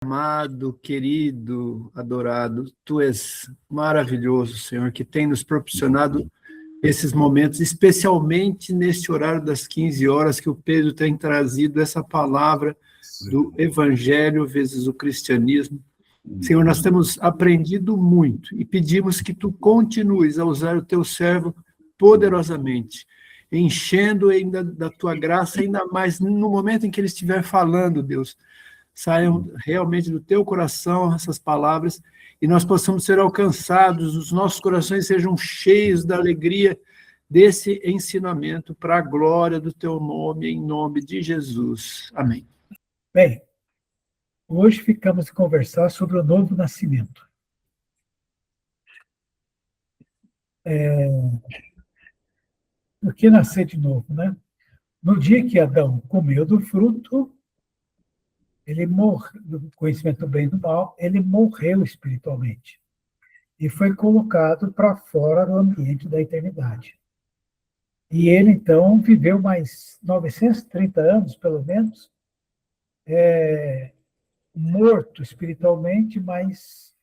Amado, querido, adorado, Tu és maravilhoso, Senhor, que tem nos proporcionado esses momentos, especialmente neste horário das 15 horas, que o Pedro tem trazido essa palavra do Evangelho vezes o cristianismo. Senhor, nós temos aprendido muito e pedimos que Tu continues a usar o Teu servo poderosamente, enchendo ainda da Tua graça, ainda mais no momento em que ele estiver falando, Deus. Saiam realmente do teu coração essas palavras e nós possamos ser alcançados, os nossos corações sejam cheios da alegria desse ensinamento para a glória do teu nome, em nome de Jesus. Amém. Bem, hoje ficamos a conversar sobre o novo nascimento. O que nascer de novo, né? No dia que Adão comeu do fruto, ele morreu, do conhecimento do bem e do mal, ele morreu espiritualmente e foi colocado para fora do ambiente da eternidade. E ele, então, viveu mais 930 anos, pelo menos, morto espiritualmente, mas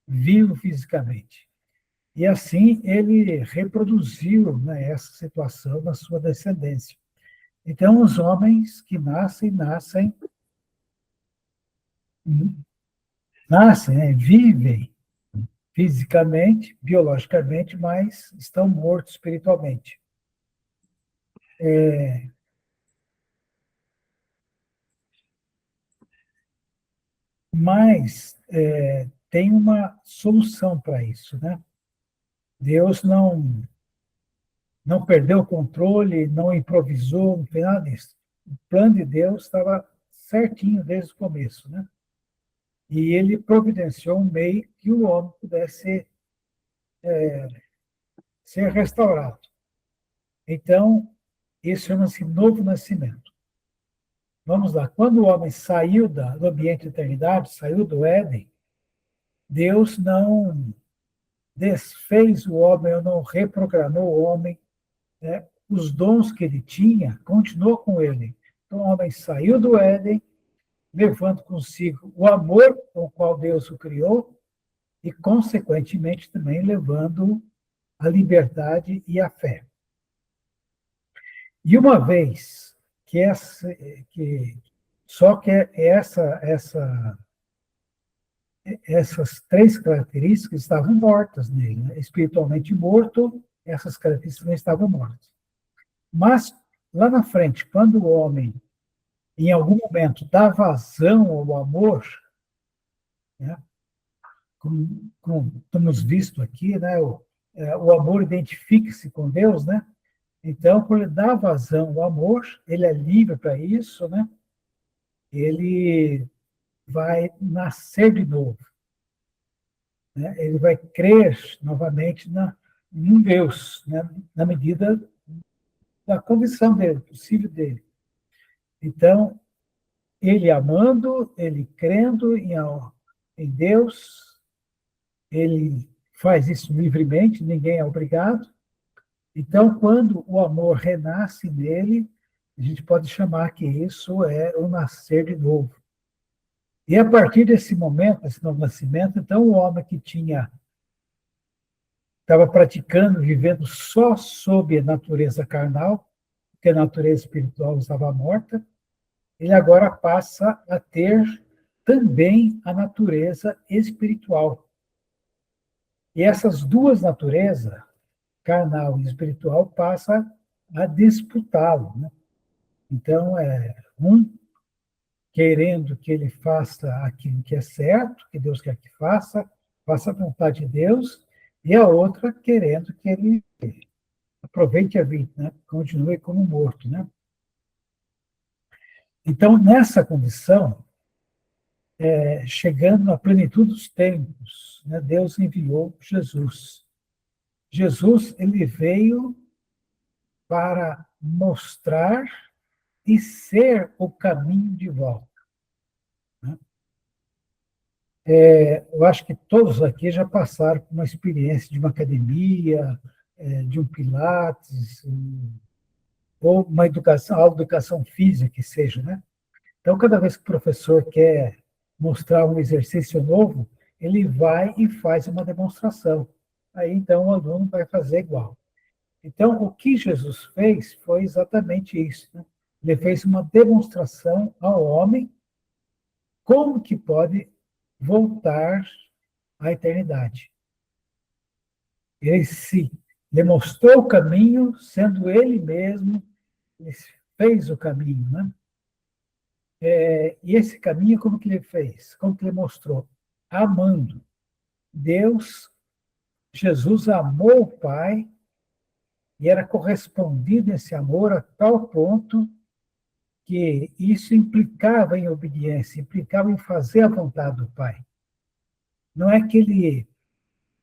vivo fisicamente. E assim ele reproduziu, né, essa situação na sua descendência. Então, os homens que nascem, né, vivem fisicamente, biologicamente, mas estão mortos espiritualmente. Mas tem uma solução para isso, né? Deus não perdeu o controle, não improvisou, não fez nada disso. O plano de Deus estava certinho desde o começo, né? E ele providenciou um meio que o homem pudesse ser restaurado. Então, isso chama-se novo nascimento. Vamos lá. Quando o homem saiu do ambiente da eternidade, saiu do Éden, Deus não desfez o homem, ou não reprogramou o homem, né? Os dons que ele tinha continuou com ele. Então, o homem saiu do Éden, levando consigo o amor com o qual Deus o criou e, consequentemente, também levando a liberdade e a fé. E uma vez que essas três características estavam mortas nele, né? Espiritualmente morto, essas características não estavam mortas. Mas, lá na frente, quando o homem, em algum momento, dá vazão ao amor, né? Como estamos visto aqui, né? O amor identifica-se com Deus, né? Então, quando ele dá vazão ao amor, ele é livre para isso, né? Ele vai nascer de novo, né? Ele vai crer novamente em Deus, né? Na medida da condição dele, possível dele. Então, ele amando, ele crendo em Deus, ele faz isso livremente, ninguém é obrigado. Então, quando o amor renasce nele, a gente pode chamar que isso é o nascer de novo. E a partir desse momento, esse novo nascimento, então o homem que estava praticando, vivendo só sob a natureza carnal, porque a natureza espiritual estava morta, ele agora passa a ter também a natureza espiritual. E essas duas naturezas, carnal e espiritual, passam a disputá-lo, né? Então, um querendo que ele faça aquilo que é certo, que Deus quer que faça a vontade de Deus, e a outra querendo que ele aproveite a vida, né? Continue como morto, né? Então, nessa condição, chegando na plenitude dos tempos, né, Deus enviou Jesus. Jesus, ele veio para mostrar e ser o caminho de volta, né? Eu acho que todos aqui já passaram por uma experiência de uma academia, de um pilates, ou uma educação física que seja, né? Então, cada vez que o professor quer mostrar um exercício novo, ele vai e faz uma demonstração. Aí, então, o aluno vai fazer igual. Então, o que Jesus fez foi exatamente isso, né? Ele fez uma demonstração ao homem como que pode voltar à eternidade. Ele se demonstrou o caminho, sendo ele mesmo, ele fez o caminho, né? E esse caminho, como que ele fez? Como que ele mostrou? Amando. Deus, Jesus amou o Pai e era correspondido esse amor a tal ponto que isso implicava em obediência, implicava em fazer a vontade do Pai. Não é que ele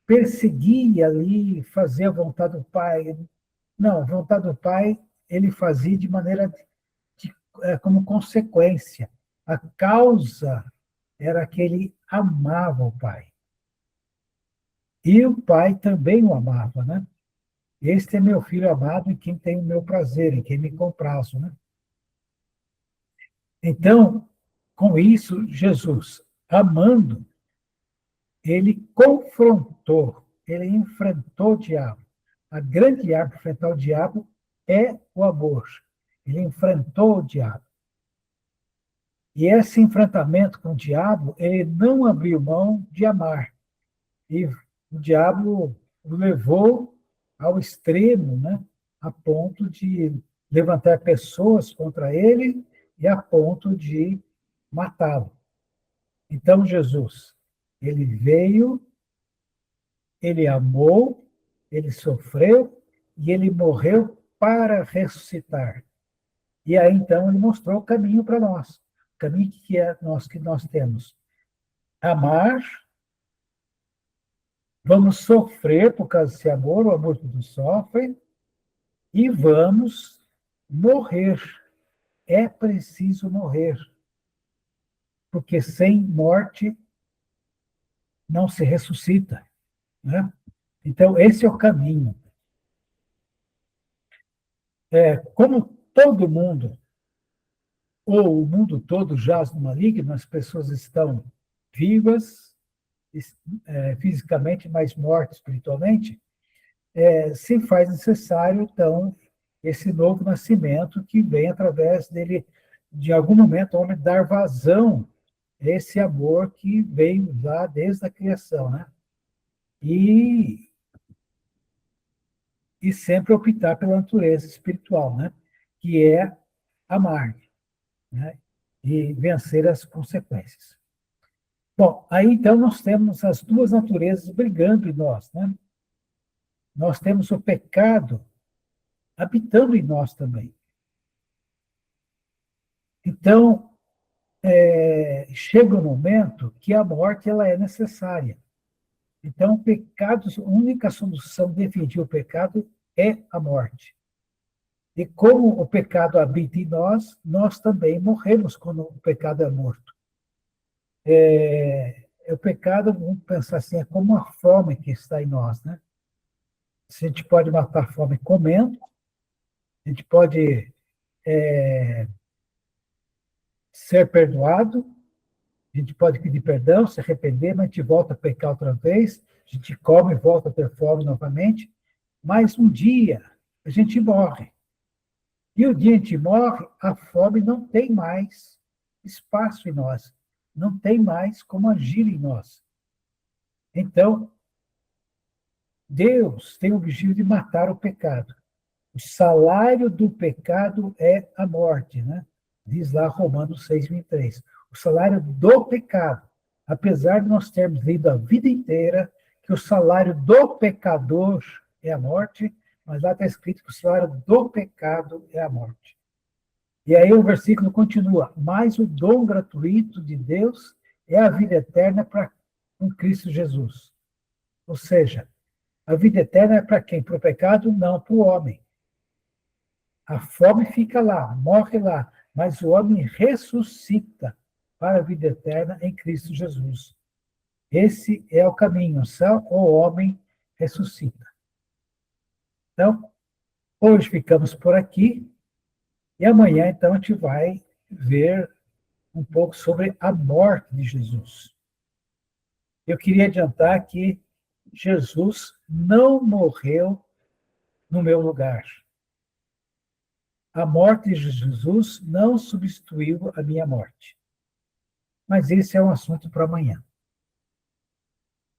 perseguia ali fazer a vontade do Pai. Não, a vontade do Pai ele fazia de maneira como consequência. A causa era que ele amava o Pai. E o Pai também o amava, né? Este é meu filho amado em quem tem o meu prazer, em quem me comprazo, né? Então, com isso, Jesus, amando, ele confrontou, ele enfrentou o diabo. A grande arma para enfrentar o diabo é o amor. Ele enfrentou o diabo. E esse enfrentamento com o diabo, ele não abriu mão de amar. E o diabo o levou ao extremo, né? A ponto de levantar pessoas contra ele e a ponto de matá-lo. Então, Jesus, ele veio, ele amou, ele sofreu e ele morreu para ressuscitar. E aí, então, ele mostrou o caminho para nós. O caminho que nós temos. Amar, vamos sofrer por causa desse amor, o amor tudo sofre, e vamos morrer. É preciso morrer. Porque sem morte não se ressuscita, né? Então, esse é o caminho. Como todo mundo, ou o mundo todo jaz no maligno, as pessoas estão vivas, fisicamente, mas mortas espiritualmente, se faz necessário, então, esse novo nascimento que vem através dele, de algum momento, o homem dar vazão a esse amor que veio lá desde a criação, né? E sempre optar pela natureza espiritual, né? Que é amar, né? E vencer as consequências. Bom, aí então nós temos as duas naturezas brigando em nós, né? Nós temos o pecado habitando em nós também. Então, chega um momento que a morte ela é necessária. Então, o pecado, a única solução definitiva ao pecado é a morte. E como o pecado habita em nós, nós também morremos quando o pecado é morto. O pecado, vamos pensar assim, é como a fome que está em nós, né? A gente pode matar a fome comendo, a gente pode ser perdoado, a gente pode pedir perdão, se arrepender, mas a gente volta a pecar outra vez, a gente come e volta a ter fome novamente, mas um dia a gente morre. E o dia a gente morre, a fome não tem mais espaço em nós, não tem mais como agir em nós. Então, Deus tem o objetivo de matar o pecado. O salário do pecado é a morte, né? Diz lá Romanos 6:23. O salário do pecado, apesar de nós termos lido a vida inteira que o salário do pecador é a morte, mas lá está escrito que o salário do pecado é a morte. E aí o versículo continua, mas o dom gratuito de Deus é a vida eterna com Cristo Jesus. Ou seja, a vida eterna é para quem? Para o pecado? Não, para o homem. A fome fica lá, morre lá, mas o homem ressuscita para a vida eterna em Cristo Jesus. Esse é o caminho, só o homem ressuscita. Então, hoje ficamos por aqui, e amanhã, então, a gente vai ver um pouco sobre a morte de Jesus. Eu queria adiantar que Jesus não morreu no meu lugar. A morte de Jesus não substituiu a minha morte. Mas esse é um assunto para amanhã.